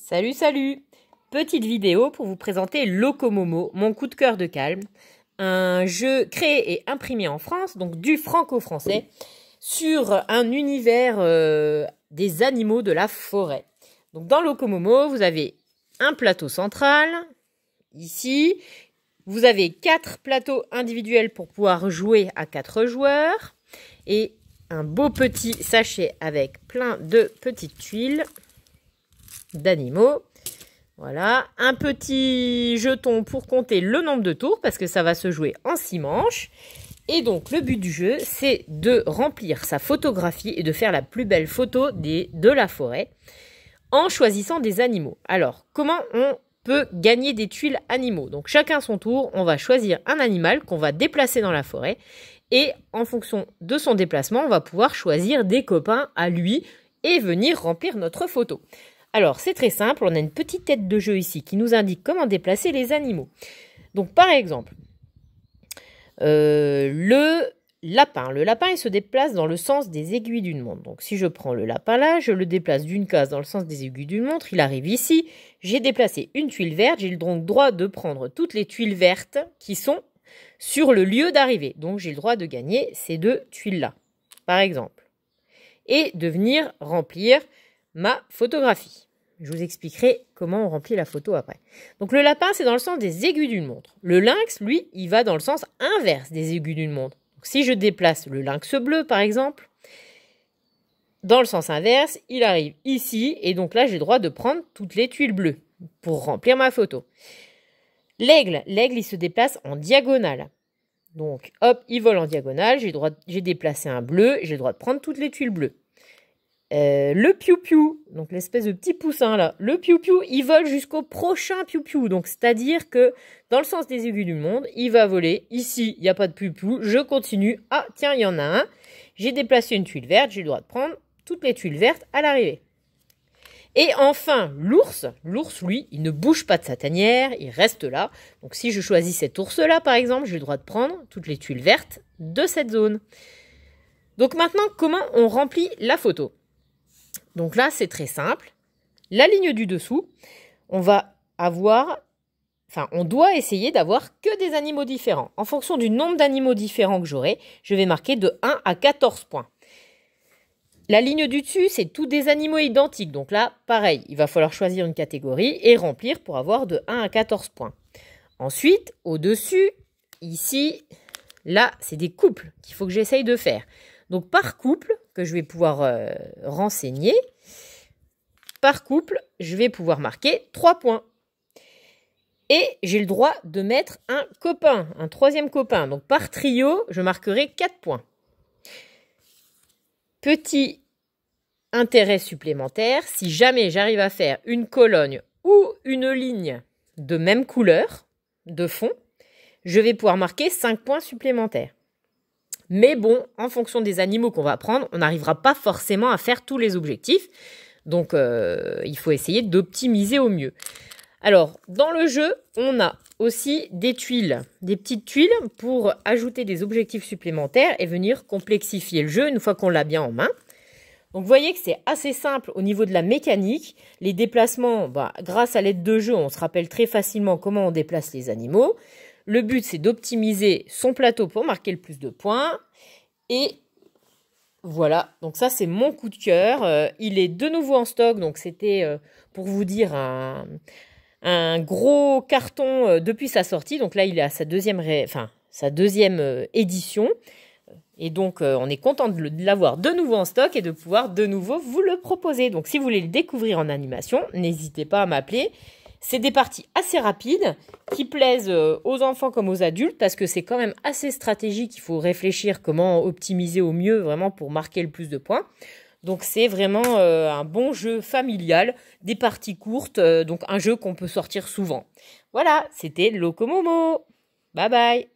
Salut, salut! Petite vidéo pour vous présenter Locomomo, mon coup de cœur de calme. Un jeu créé et imprimé en France, donc du franco-français, sur un univers des animaux de la forêt. Donc dans Locomomo, vous avez un plateau central, ici. Vous avez 4 plateaux individuels pour pouvoir jouer à 4 joueurs. Et un beau petit sachet avec plein de petites tuiles d'animaux. Voilà, un petit jeton pour compter le nombre de tours parce que ça va se jouer en 6 manches. Et donc le but du jeu, c'est de remplir sa photographie et de faire la plus belle photo de la forêt en choisissant des animaux. Alors, comment on peut gagner des tuiles animaux? Donc chacun son tour, on va choisir un animal qu'on va déplacer dans la forêt. Et en fonction de son déplacement, on va pouvoir choisir des copains à lui et venir remplir notre photo. Alors, c'est très simple, on a une petite tête de jeu ici qui nous indique comment déplacer les animaux. Donc, par exemple, le lapin. Le lapin, il se déplace dans le sens des aiguilles d'une montre. Donc, si je prends le lapin là, je le déplace d'une case dans le sens des aiguilles d'une montre. Il arrive ici. J'ai déplacé une tuile verte. J'ai donc le droit de prendre toutes les tuiles vertes qui sont sur le lieu d'arrivée. Donc, j'ai le droit de gagner ces 2 tuiles-là, par exemple. Et de venir remplir ma photographie. Je vous expliquerai comment on remplit la photo après. Donc le lapin, c'est dans le sens des aiguilles d'une montre. Le lynx, lui, il va dans le sens inverse des aiguilles d'une montre. Donc, si je déplace le lynx bleu, par exemple, dans le sens inverse, il arrive ici. Et donc là, j'ai le droit de prendre toutes les tuiles bleues pour remplir ma photo. L'aigle, il se déplace en diagonale. Donc, hop, il vole en diagonale. J'ai déplacé un bleu. J'ai le droit de prendre toutes les tuiles bleues. Le piou-piou, donc l'espèce de petit poussin là, le piou-piou, il vole jusqu'au prochain piou-piou. Donc, c'est-à-dire que dans le sens des aiguilles du monde, il va voler. Ici, il n'y a pas de piou-piou, je continue. Ah, tiens, il y en a un. J'ai déplacé une tuile verte, j'ai le droit de prendre toutes les tuiles vertes à l'arrivée. Et enfin, l'ours, lui, il ne bouge pas de sa tanière, il reste là. Donc, si je choisis cet ours-là, par exemple, j'ai le droit de prendre toutes les tuiles vertes de cette zone. Donc maintenant, comment on remplit la photo ? Donc là, c'est très simple. La ligne du dessous, on doit essayer d'avoir que des animaux différents. En fonction du nombre d'animaux différents que j'aurai, je vais marquer de 1 à 14 points. La ligne du dessus, c'est tous des animaux identiques. Donc là, pareil, il va falloir choisir une catégorie et remplir pour avoir de 1 à 14 points. Ensuite, au-dessus, ici, là, c'est des couples qu'il faut que j'essaye de faire. Donc par couple, que je vais pouvoir renseigner, par couple, je vais pouvoir marquer 3 points. Et j'ai le droit de mettre un copain, un 3e copain. Donc par trio, je marquerai 4 points. Petit intérêt supplémentaire, si jamais j'arrive à faire une colonne ou une ligne de même couleur, de fond, je vais pouvoir marquer 5 points supplémentaires. Mais bon, en fonction des animaux qu'on va prendre, on n'arrivera pas forcément à faire tous les objectifs. Donc, il faut essayer d'optimiser au mieux. Alors, dans le jeu, on a aussi des tuiles, des petites tuiles pour ajouter des objectifs supplémentaires et venir complexifier le jeu une fois qu'on l'a bien en main. Donc, vous voyez que c'est assez simple au niveau de la mécanique. Les déplacements, grâce à l'aide de jeu, on se rappelle très facilement comment on déplace les animaux. Le but, c'est d'optimiser son plateau pour marquer le plus de points. Et voilà, donc ça, c'est mon coup de cœur. Il est de nouveau en stock, donc c'était, pour vous dire, un gros carton depuis sa sortie. Donc là, il est à sa deuxième édition. Et donc, on est content de l'avoir de nouveau en stock et de pouvoir de nouveau vous le proposer. Donc, si vous voulez le découvrir en animation, n'hésitez pas à m'appeler. C'est des parties assez rapides qui plaisent aux enfants comme aux adultes parce que c'est quand même assez stratégique. Il faut réfléchir comment optimiser au mieux vraiment pour marquer le plus de points. Donc c'est vraiment un bon jeu familial, des parties courtes, donc un jeu qu'on peut sortir souvent. Voilà, c'était Locomomo. Bye bye.